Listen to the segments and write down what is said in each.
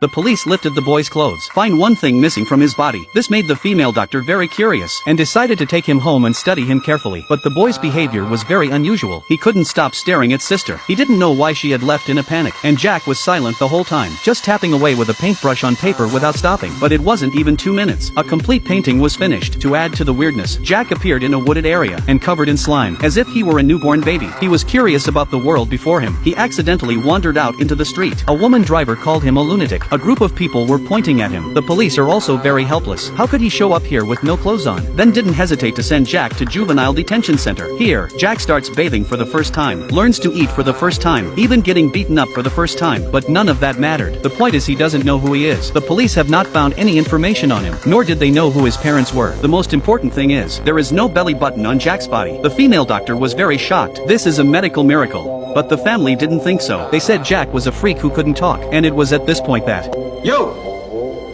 The police lifted the boy's clothes, find one thing missing from his body. This made the female doctor very curious, and decided to take him home and study him carefully. But the boy's behavior was very unusual. He couldn't stop staring at sister. He didn't know why she had left in a panic, and Jack was silent the whole time, just tapping away with a paintbrush on paper without stopping. But it wasn't even 2 minutes. A complete painting was finished. To add to the weirdness, Jack appeared in a wooded area, and covered in slime, as if he were a newborn baby. He was curious about the world before him. He accidentally wandered out into the street. A woman driver called him a lunatic. A group of people were pointing at him. The police are also very helpless. How could he show up here with no clothes on? Then didn't hesitate to send Jack to juvenile detention center. Here, Jack starts bathing for the first time, learns to eat for the first time, even getting beaten up for the first time, but none of that mattered. The point is he doesn't know who he is. The police have not found any information on him, nor did they know who his parents were. The most important thing is, there is no belly button on Jack's body. The female doctor was very shocked. This is a medical miracle. But the family didn't think so. They said Jack was a freak who couldn't talk, and it was at this point that, Yo!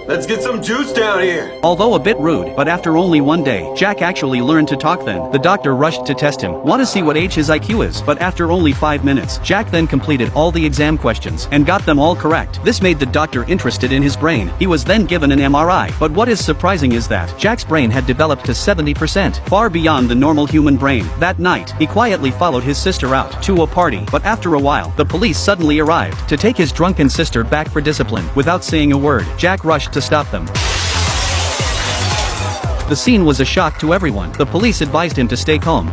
Let's get some juice down here! although a bit rude, but after only one day, Jack actually learned to talk. Then the doctor rushed to test him, want to see what age his IQ is, but after only 5 minutes, Jack then completed all the exam questions, and got them all correct. This made the doctor interested in his brain. He was then given an MRI, but what is surprising is that Jack's brain had developed to 70%, far beyond the normal human brain. That night, he quietly followed his sister out to a party, but after a while, the police suddenly arrived to take his drunken sister back for discipline. Without saying a word, Jack rushed to stop them. The scene was a shock to everyone. The police advised him to stay calm.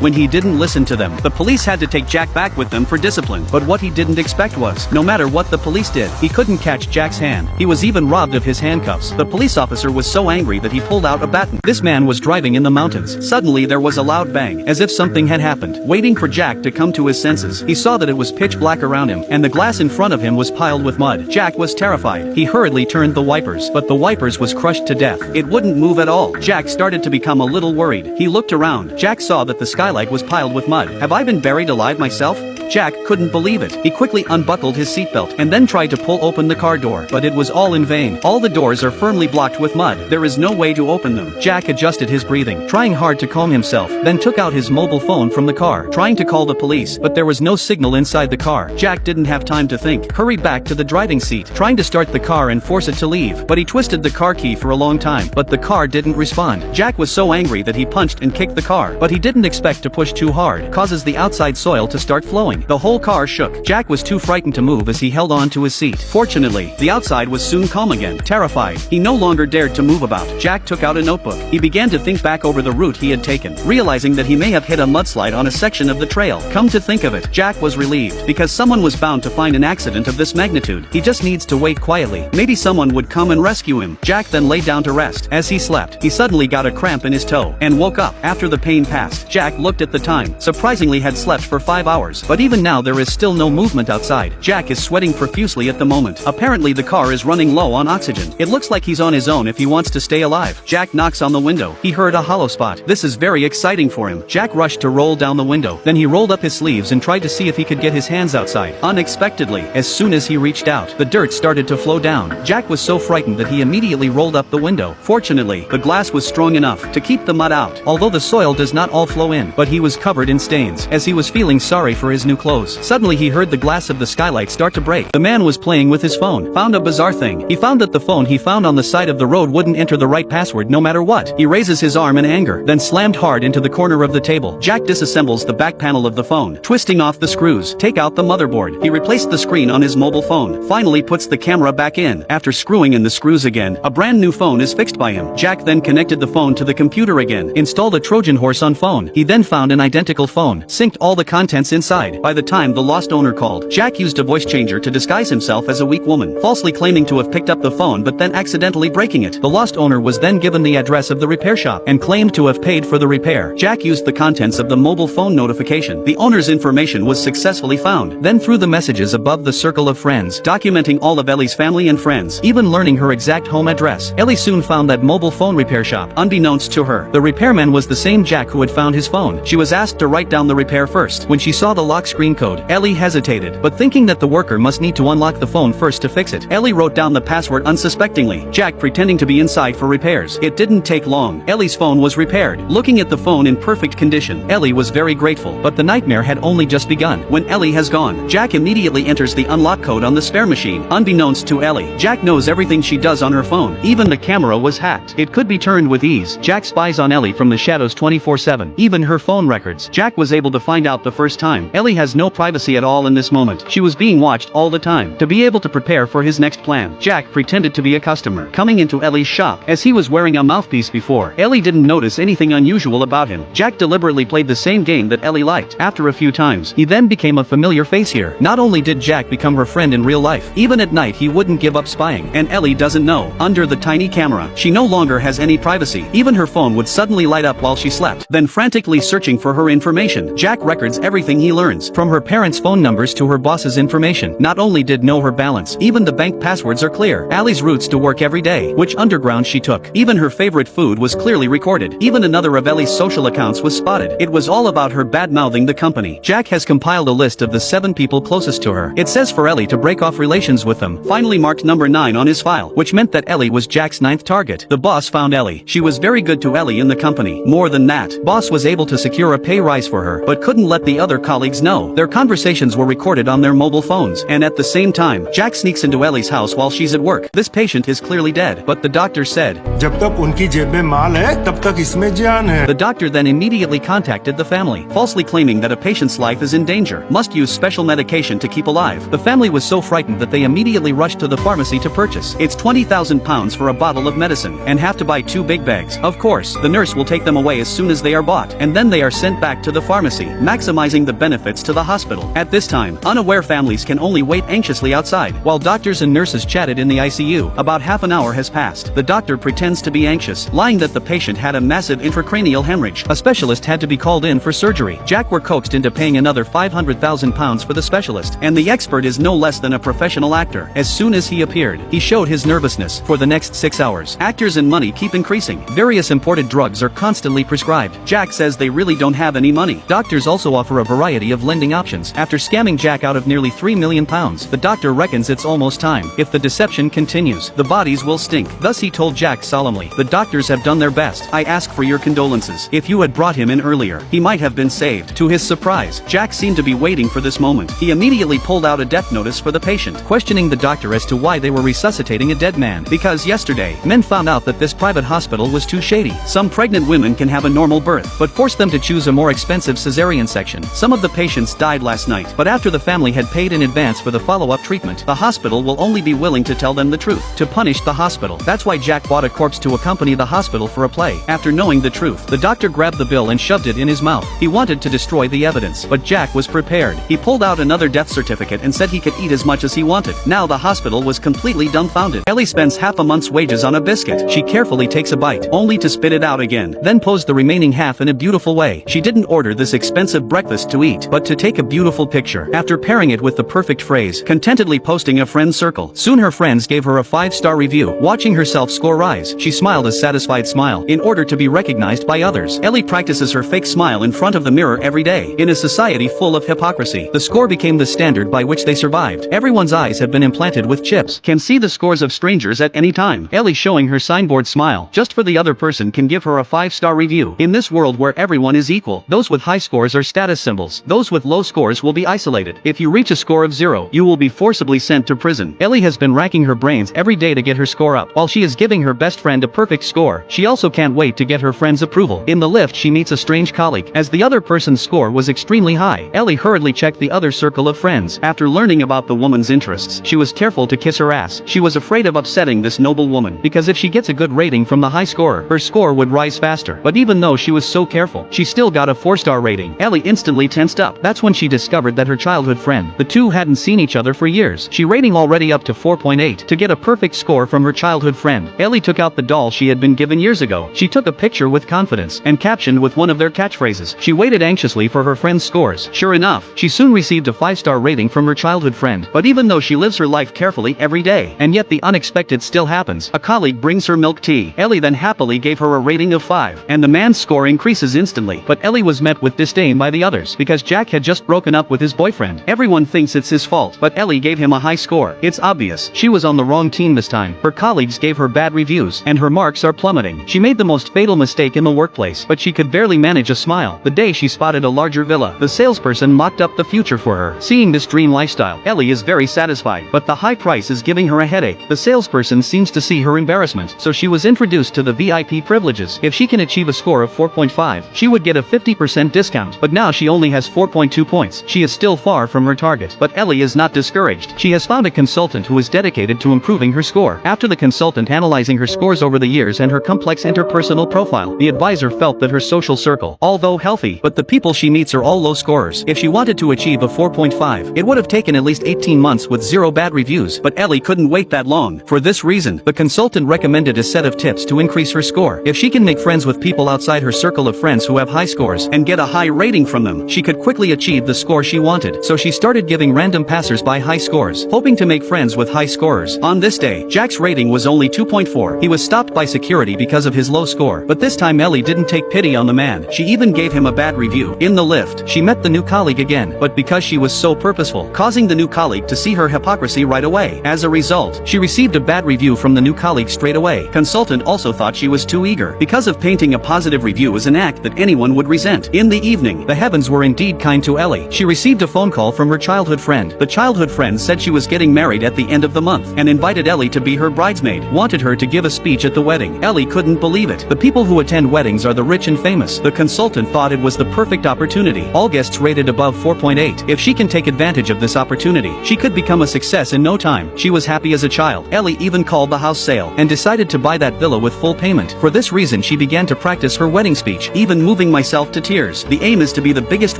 When he didn't listen to them, the police had to take Jack back with them for discipline. But what he didn't expect was, no matter what the police did, he couldn't catch Jack's hand. He was even robbed of his handcuffs. The police officer was so angry that he pulled out a baton. This man was driving in the mountains. Suddenly there was a loud bang, as if something had happened. Waiting for Jack to come to his senses, he saw that it was pitch black around him, and the glass in front of him was piled with mud. Jack was terrified. He hurriedly turned the wipers, but the wipers was crushed to death. It wouldn't move at all. Jack started to become a little worried. He looked around. Jack saw that the skylight was piled with mud. Have I been buried alive myself? Jack couldn't believe it. He quickly unbuckled his seatbelt and then tried to pull open the car door, but it was all in vain. All the doors are firmly blocked with mud. There is no way to open them. Jack adjusted his breathing, trying hard to calm himself, then took out his mobile phone from the car, trying to call the police, but there was no signal inside the car. Jack didn't have time to think, hurried back to the driving seat, trying to start the car and force it to leave, but he twisted the car key for a long time, but the car didn't respond. Jack was so angry that he punched and kicked the car, but he didn't expect to push too hard, causes the outside soil to start flowing. The whole car shook. Jack was too frightened to move as he held on to his seat. Fortunately, the outside was soon calm again. Terrified, he no longer dared to move about. Jack took out a notebook. He began to think back over the route he had taken, realizing that he may have hit a mudslide on a section of the trail. Come to think of it, Jack was relieved, because someone was bound to find an accident of this magnitude. He just needs to wait quietly. Maybe someone would come and rescue him. Jack then lay down to rest. As he slept, he suddenly got a cramp in his toe, and woke up. After the pain passed, Jack looked at the time. Surprisingly had slept for 5 hours, but even now there is still no movement outside. Jack is sweating profusely at the moment. Apparently the car is running low on oxygen. It looks like he's on his own if he wants to stay alive. Jack knocks on the window. He heard a hollow spot. This is very exciting for him. Jack rushed to roll down the window. Then he rolled up his sleeves and tried to see if he could get his hands outside. Unexpectedly, as soon as he reached out, the dirt started to flow down. Jack was so frightened that he immediately rolled up the window. Fortunately, the glass was strong enough to keep the mud out, although the soil does not all flow in, but he was covered in stains. As he was feeling sorry for his new clothes, suddenly he heard the glass of the skylight start to break. The man was playing with his phone. Found a bizarre thing. He found that the phone he found on the side of the road wouldn't enter the right password no matter what. He raises his arm in anger, then slammed hard into the corner of the table. Jack disassembles the back panel of the phone, twisting off the screws. Take out the motherboard. He replaced the screen on his mobile phone. Finally puts the camera back in. After screwing in the screws again, a brand new phone is fixed by him. Jack then connected the phone to the computer again, installed a Trojan horse on phone. He then found an identical phone, synced all the contents inside. By the time the lost owner called, Jack used a voice changer to disguise himself as a weak woman, falsely claiming to have picked up the phone but then accidentally breaking it. The lost owner was then given the address of the repair shop and claimed to have paid for the repair. Jack used the contents of the mobile phone notification. The owner's information was successfully found. Then through the messages above the circle of friends, documenting all of Ellie's family and friends, even learning her exact home address, Ellie soon found that mobile phone repair shop. Unbeknownst to her, the repairman was the same Jack who had found his phone. She was asked to write down the repair first. When she saw the lock screen screen code. Ellie hesitated, but thinking that the worker must need to unlock the phone first to fix it, Ellie wrote down the password unsuspectingly, Jack pretending to be inside for repairs. It didn't take long. Ellie's phone was repaired. Looking at the phone in perfect condition, Ellie was very grateful, but the nightmare had only just begun. When Ellie has gone, Jack immediately enters the unlock code on the spare machine. Unbeknownst to Ellie, Jack knows everything she does on her phone. Even the camera was hacked. It could be turned with ease. Jack spies on Ellie from the shadows 24/7. Even her phone records, Jack was able to find out the first time. Ellie has no privacy at all in this moment. She was being watched all the time. To be able to prepare for his next plan, Jack pretended to be a customer, coming into Ellie's shop. As he was wearing a mouthpiece before, Ellie didn't notice anything unusual about him. Jack deliberately played the same game that Ellie liked. After a few times, he then became a familiar face here. Not only did Jack become her friend in real life, even at night he wouldn't give up spying. And Ellie doesn't know. Under the tiny camera, she no longer has any privacy. Even her phone would suddenly light up while she slept, then frantically searching for her information. Jack records everything he learns, from her parents' phone numbers to her boss's information. Not only did know her balance, even the bank passwords are clear. Allie's routes to work every day, which underground she took. Even her favorite food was clearly recorded. Even another of Ellie's social accounts was spotted. It was all about her bad-mouthing the company. Jack has compiled a list of the 7 people closest to her. It says for Ellie to break off relations with them, finally marked number 9 on his file, which meant that Ellie was Jack's 9th target. The boss found Ellie. She was very good to Ellie in the company. More than that, boss was able to secure a pay rise for her, but couldn't let the other colleagues know. Their conversations were recorded on their mobile phones, and at the same time, Jack sneaks into Ellie's house while she's at work. This patient is clearly dead, but the doctor said, जब तक उनकी जेब में माल है, तब तक इसमें जान है. The doctor then immediately contacted the family, falsely claiming that a patient's life is in danger, must use special medication to keep alive. The family was so frightened that they immediately rushed to the pharmacy to purchase. It's £20,000 for a bottle of medicine, and have to buy 2 big bags. Of course, the nurse will take them away as soon as they are bought, and then they are sent back to the pharmacy, maximizing the benefits to the hospital. At this time, unaware families can only wait anxiously outside, while doctors and nurses chatted in the ICU. About half an hour has passed. The doctor pretends to be anxious, lying that the patient had a massive intracranial hemorrhage. A specialist had to be called in for surgery. Jack were coaxed into paying another £500,000 for the specialist, and the expert is no less than a professional actor. As soon as he appeared, he showed his nervousness. For the next 6 hours, actors and money keep increasing. Various imported drugs are constantly prescribed. Jack says they really don't have any money. Doctors also offer a variety of lending options. After scamming Jack out of nearly £3 million, the doctor reckons it's almost time. If the deception continues, the bodies will stink. Thus he told Jack solemnly, the doctors have done their best. I ask for your condolences. If you had brought him in earlier, he might have been saved. To his surprise, Jack seemed to be waiting for this moment. He immediately pulled out a death notice for the patient, questioning the doctor as to why they were resuscitating a dead man. Because yesterday, men found out that this private hospital was too shady. Some pregnant women can have a normal birth, but force them to choose a more expensive cesarean section. Some of the patients died last night, but after the family had paid in advance for the follow-up treatment, the hospital will only be willing to tell them the truth, to punish the hospital. That's why Jack bought a corpse to accompany the hospital for a play. After knowing the truth, the doctor grabbed the bill and shoved it in his mouth. He wanted to destroy the evidence, but Jack was prepared. He pulled out another death certificate and said he could eat as much as he wanted. Now the hospital was completely dumbfounded. Ellie spends half a month's wages on a biscuit. She carefully takes a bite, only to spit it out again, then posed the remaining half in a beautiful way. She didn't order this expensive breakfast to eat, but to take a beautiful picture. After pairing it with the perfect phrase, contentedly posting a friend's circle. Soon her friends gave her a 5-star review. Watching herself score rise, she smiled a satisfied smile. In order to be recognized by others, Ellie practices her fake smile in front of the mirror every day. In a society full of hypocrisy, the score became the standard by which they survived. Everyone's eyes have been implanted with chips. Can see the scores of strangers at any time. Ellie showing her signboard smile, just for the other person can give her a 5-star review. In this world where everyone is equal, those with high scores are status symbols. Those with low scores will be isolated. If you reach a score of 0, you will be forcibly sent to prison. Ellie has been racking her brains every day to get her score up. While she is giving her best friend a perfect score, she also can't wait to get her friend's approval. In the lift she meets a strange colleague. As the other person's score was extremely high, Ellie hurriedly checked the other circle of friends. After learning about the woman's interests, she was careful to kiss her ass. She was afraid of upsetting this noble woman, because if she gets a good rating from the high scorer, her score would rise faster. But even though she was so careful, she still got a 4-star rating. Ellie instantly tensed up. That's when she discovered that her childhood friend, the two hadn't seen each other for years. She rating already up to 4.8. To get a perfect score from her childhood friend, Ellie took out the doll she had been given years ago. She took a picture with confidence, and captioned with one of their catchphrases. She waited anxiously for her friend's scores. Sure enough, she soon received a 5-star rating from her childhood friend. But even though she lives her life carefully every day, and yet the unexpected still happens. A colleague brings her milk tea. Ellie then happily gave her a rating of 5, and the man's score increases instantly. But Ellie was met with disdain by the others, because Jack had just broken up with his boyfriend. Everyone thinks it's his fault, but Ellie gave him a high score. It's obvious. She was on the wrong team this time. Her colleagues gave her bad reviews, and her marks are plummeting. She made the most fatal mistake in the workplace, but she could barely manage a smile. The day she spotted a larger villa, the salesperson mocked up the future for her. Seeing this dream lifestyle, Ellie is very satisfied, but the high price is giving her a headache. The salesperson seems to see her embarrassment, so she was introduced to the VIP privileges. If she can achieve a score of 4.5, she would get a 50% discount, but now she only has 4.2 points. She is still far from her target, but Ellie is not discouraged. She has found a consultant who is dedicated to improving her score. After the consultant analyzing her scores over the years and her complex interpersonal profile, the advisor felt that her social circle, although healthy, but the people she meets are all low scorers. If she wanted to achieve a 4.5, it would have taken at least 18 months with 0 bad reviews, but Ellie couldn't wait that long. For this reason, the consultant recommended a set of tips to increase her score. If she can make friends with people outside her circle of friends who have high scores and get a high rating from them, she could quickly achieve the score she wanted. So she started giving random passers-by high scores, hoping to make friends with high scorers. On this day, Jack's rating was only 2.4. He was stopped by security because of his low score, but this time Ellie didn't take pity on the man. She even gave him a bad review. In the lift, she met the new colleague again, but because she was so purposeful, causing the new colleague to see her hypocrisy right away. As a result, she received a bad review from the new colleague straight away. Consultant also thought she was too eager, because of painting a positive review as an act that anyone would resent. In the evening, the heavens were indeed kind to Ellie. She received a phone call from her childhood friend. The childhood friend said she was getting married at the end of the month, and invited Ellie to be her bridesmaid, wanted her to give a speech at the wedding. Ellie couldn't believe it. The people who attend weddings are the rich and famous. The consultant thought it was the perfect opportunity. All guests rated above 4.8. If she can take advantage of this opportunity, she could become a success in no time. She was happy as a child. Ellie even called the house sale, and decided to buy that villa with full payment. For this reason she began to practice her wedding speech, even moving myself to tears. The aim is to be the biggest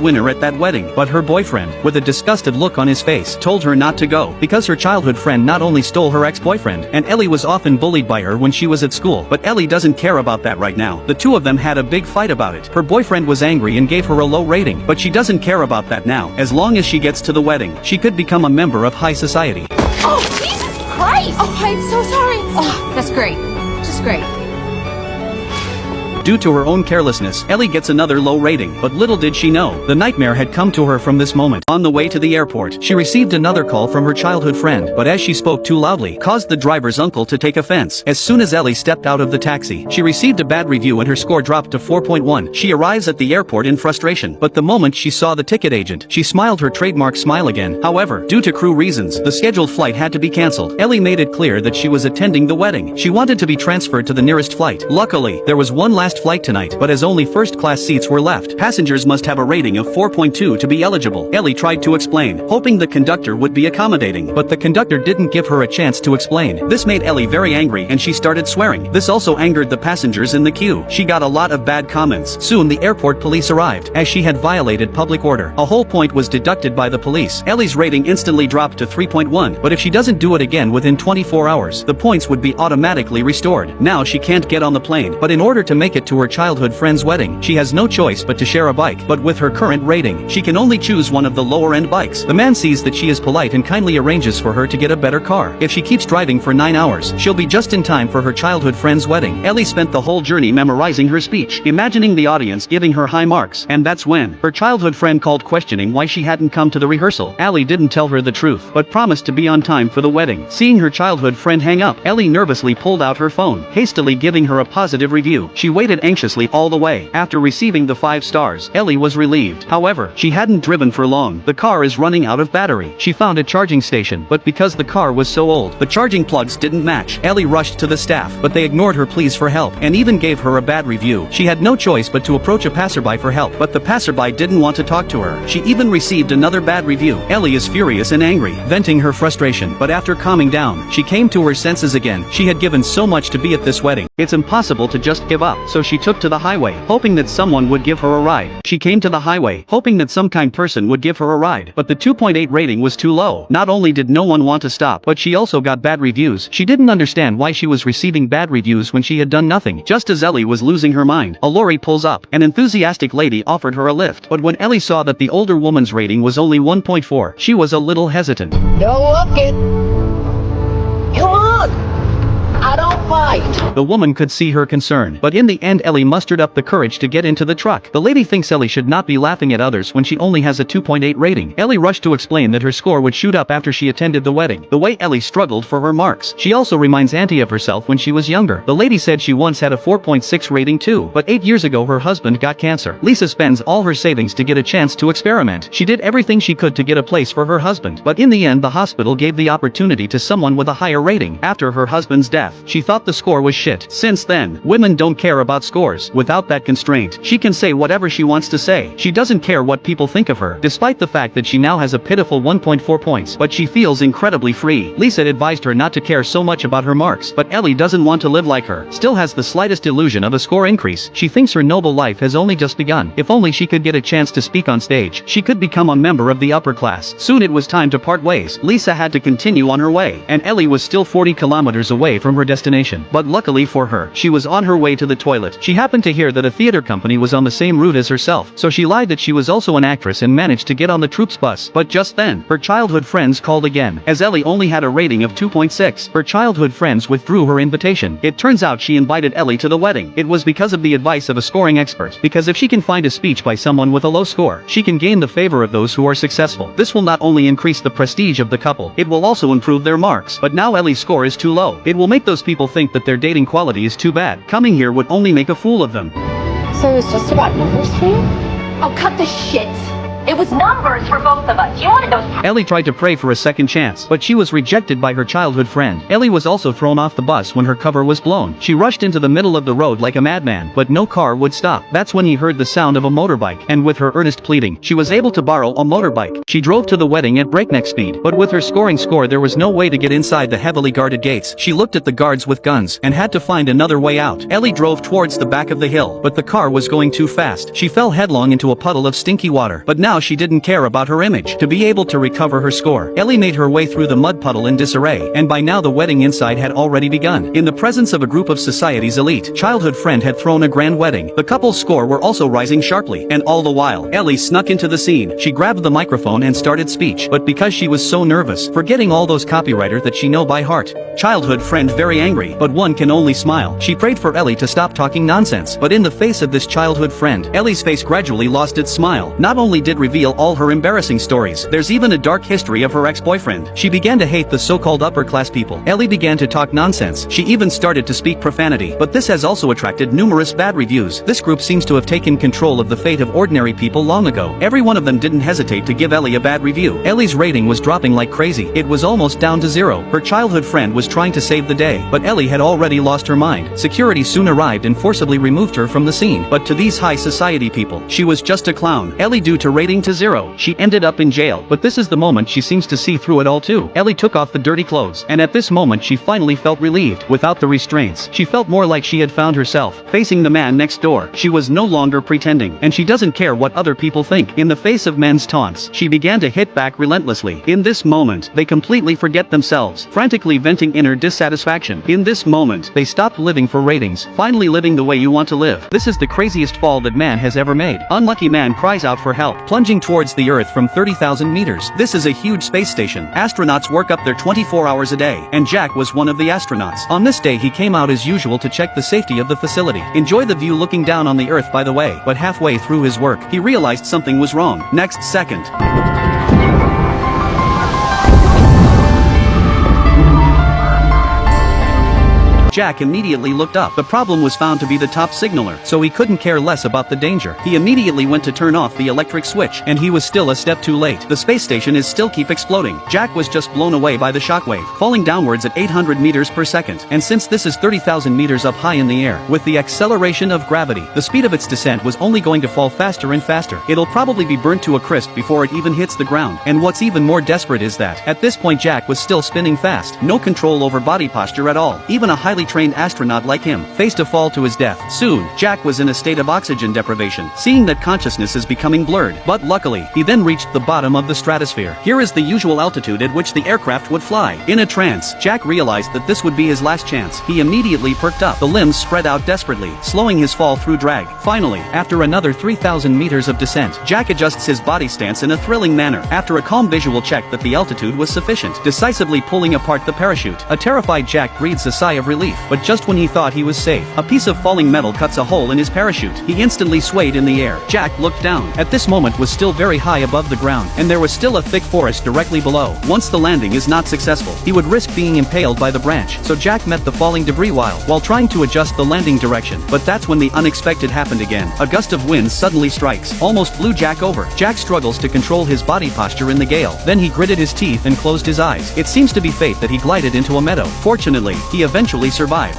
winner at that wedding, but her boyfriend, with a disgusted look on his face, told her not to go, because her childhood friend not only stole her ex-boyfriend, and Ellie was often bullied by her when she was at school, but Ellie doesn't care about that right now. The two of them had a big fight about it. Her boyfriend was angry and gave her a low rating, but she doesn't care about that now. As long as she gets to the wedding, she could become a member of high society. Oh, Jesus Christ! Oh, I'm so sorry. Oh, that's great. Just great. Due to her own carelessness, Ellie gets another low rating, but little did she know, the nightmare had come to her from this moment. On the way to the airport, she received another call from her childhood friend, but as she spoke too loudly, caused the driver's uncle to take offense. As soon as Ellie stepped out of the taxi, she received a bad review and her score dropped to 4.1. She arrives at the airport in frustration, but the moment she saw the ticket agent, she smiled her trademark smile again. However, due to crew reasons, the scheduled flight had to be cancelled. Ellie made it clear that she was attending the wedding. She wanted to be transferred to the nearest flight. Luckily, there was one last flight tonight, but as only first-class seats were left, passengers must have a rating of 4.2 to be eligible. Ellie tried to explain, hoping the conductor would be accommodating, but the conductor didn't give her a chance to explain. This made Ellie very angry and she started swearing. This also angered the passengers in the queue. She got a lot of bad comments. Soon the airport police arrived, as she had violated public order. A whole point was deducted by the police. Ellie's rating instantly dropped to 3.1, but if she doesn't do it again within 24 hours, the points would be automatically restored. Now she can't get on the plane, but in order to make it to her childhood friend's wedding, she has no choice but to share a bike. But with her current rating, she can only choose one of the lower-end bikes. The man sees that she is polite and kindly arranges for her to get a better car. If she keeps driving for 9 hours, she'll be just in time for her childhood friend's wedding. Ellie spent the whole journey memorizing her speech, imagining the audience giving her high marks, and that's when her childhood friend called questioning why she hadn't come to the rehearsal. Ellie didn't tell her the truth, but promised to be on time for the wedding. Seeing her childhood friend hang up, Ellie nervously pulled out her phone, hastily giving her a positive review. She waited anxiously all the way. After receiving the 5 stars, Ellie was relieved. However, she hadn't driven for long. The car is running out of battery. She found a charging station, but because the car was so old, the charging plugs didn't match. Ellie rushed to the staff, but they ignored her pleas for help, and even gave her a bad review. She had no choice but to approach a passerby for help, but the passerby didn't want to talk to her. She even received another bad review. Ellie is furious and angry, venting her frustration, but after calming down, she came to her senses again. She had given so much to be at this wedding. It's impossible to just give up, so she took to the highway, hoping that someone would give her a ride. She came to the highway, hoping that some kind person would give her a ride, but the 2.8 rating was too low. Not only did no one want to stop, but she also got bad reviews. She didn't understand why she was receiving bad reviews when she had done nothing. Just as Ellie was losing her mind, a lorry pulls up. An enthusiastic lady offered her a lift, but when Ellie saw that the older woman's rating was only 1.4, she was a little hesitant. Don't look it. Come on. I don't fight. The woman could see her concern, but in the end Ellie mustered up the courage to get into the truck. The lady thinks Ellie should not be laughing at others when she only has a 2.8 rating. Ellie rushed to explain that her score would shoot up after she attended the wedding. The way Ellie struggled for her marks. She also reminds Auntie of herself when she was younger. The lady said she once had a 4.6 rating too, but 8 years ago her husband got cancer. Lisa spends all her savings to get a chance to experiment. She did everything she could to get a place for her husband, but in the end the hospital gave the opportunity to someone with a higher rating. After her husband's death, she thought the score was shit. Since then, women don't care about scores. Without that constraint, she can say whatever she wants to say. She doesn't care what people think of her, despite the fact that she now has a pitiful 1.4 points, but she feels incredibly free. Lisa advised her not to care so much about her marks, but Ellie doesn't want to live like her. Still has the slightest illusion of a score increase. She thinks her noble life has only just begun. If only she could get a chance to speak on stage, she could become a member of the upper class. Soon it was time to part ways. Lisa had to continue on her way, and Ellie was still 40 kilometers away from her destination. But luckily for her, she was on her way to the toilet. She happened to hear that a theater company was on the same route as herself, so she lied that she was also an actress and managed to get on the troupe's bus. But just then, her childhood friends called again. As Ellie only had a rating of 2.6, her childhood friends withdrew her invitation. It turns out she invited Ellie to the wedding. It was because of the advice of a scoring expert, because if she can find a speech by someone with a low score, she can gain the favor of those who are successful. This will not only increase the prestige of the couple, it will also improve their marks. But now Ellie's score is too low. It will make those people think that their dating quality is too bad. Coming here would only make a fool of them. So it was just about numbers for you? Oh, cut the shit! It was numbers for both of us. You wanted those. Ellie tried to pray for a second chance, but she was rejected by her childhood friend. Ellie was also thrown off the bus when her cover was blown. She rushed into the middle of the road like a madman, but no car would stop. That's when he heard the sound of a motorbike, and with her earnest pleading, she was able to borrow a motorbike. She drove to the wedding at breakneck speed, but with her scoring score there was no way to get inside the heavily guarded gates. She looked at the guards with guns, and had to find another way out. Ellie drove towards the back of the hill, but the car was going too fast. She fell headlong into a puddle of stinky water, but now she didn't care about her image. To be able to recover her score, Ellie made her way through the mud puddle in disarray, and by now the wedding inside had already begun. In the presence of a group of society's elite, childhood friend had thrown a grand wedding. The couple's score were also rising sharply, and all the while, Ellie snuck into the scene. She grabbed the microphone and started speech, but because she was so nervous, forgetting all those copywriter that she know by heart, childhood friend very angry, but one can only smile. She prayed for Ellie to stop talking nonsense, but in the face of this childhood friend, Ellie's face gradually lost its smile. Not only did reveal all her embarrassing stories, there's even a dark history of her ex-boyfriend. She began to hate the so-called upper-class people. Ellie began to talk nonsense. She even started to speak profanity, but this has also attracted numerous bad reviews. This group seems to have taken control of the fate of ordinary people long ago. Every one of them didn't hesitate to give Ellie a bad review. Ellie's rating was dropping like crazy. It was almost down to zero. Her childhood friend was trying to save the day, but Ellie had already lost her mind. Security soon arrived and forcibly removed her from the scene. But to these high society people, she was just a clown. Ellie, due to rating to zero, she ended up in jail. But this is the moment she seems to see through it all too. Ellie took off the dirty clothes, and at this moment she finally felt relieved. Without the restraints, she felt more like she had found herself, facing the man next door. She was no longer pretending, and she doesn't care what other people think. In the face of men's taunts, she began to hit back relentlessly. In this moment, they completely forget themselves, frantically venting inner dissatisfaction. In this moment, they stopped living for ratings, finally living the way you want to live. This is the craziest fall that man has ever made. Unlucky man cries out for help, plunging towards the earth from 30,000 meters. This is a huge space station. Astronauts work up there 24 hours a day, and Jack was one of the astronauts. On this day he came out as usual to check the safety of the facility. Enjoy the view looking down on the earth, by the way. But halfway through his work, he realized something was wrong. Next second, Jack immediately looked up. The problem was found to be the top signaler, so he couldn't care less about the danger. He immediately went to turn off the electric switch, and he was still a step too late. The space station is still keep exploding. Jack was just blown away by the shockwave, falling downwards at 800 meters per second. And since this is 30,000 meters up high in the air, with the acceleration of gravity, the speed of its descent was only going to fall faster and faster. It'll probably be burnt to a crisp before it even hits the ground. And what's even more desperate is that, at this point Jack was still spinning fast, no control over body posture at all. Even a highly trained astronaut like him faced a fall to his death. Soon, Jack was in a state of oxygen deprivation, seeing that consciousness is becoming blurred. But luckily, he then reached the bottom of the stratosphere. Here is the usual altitude at which the aircraft would fly. In a trance, Jack realized that this would be his last chance. He immediately perked up, the limbs spread out desperately, slowing his fall through drag. Finally, after another 3,000 meters of descent, Jack adjusts his body stance in a thrilling manner. After a calm visual check that the altitude was sufficient, decisively pulling apart the parachute, a terrified Jack breathes a sigh of relief. safe, but just when he thought he was safe, a piece of falling metal cuts a hole in his parachute. He instantly swayed in the air. Jack looked down. At this moment was still very high above the ground, and there was still a thick forest directly below. Once the landing is not successful, he would risk being impaled by the branch, so Jack met the falling debris while trying to adjust the landing direction. But that's when the unexpected happened again. A gust of wind suddenly strikes, almost blew Jack over. Jack struggles to control his body posture in the gale. Then he gritted his teeth and closed his eyes. It seems to be fate that he glided into a meadow. Fortunately, he eventually survived.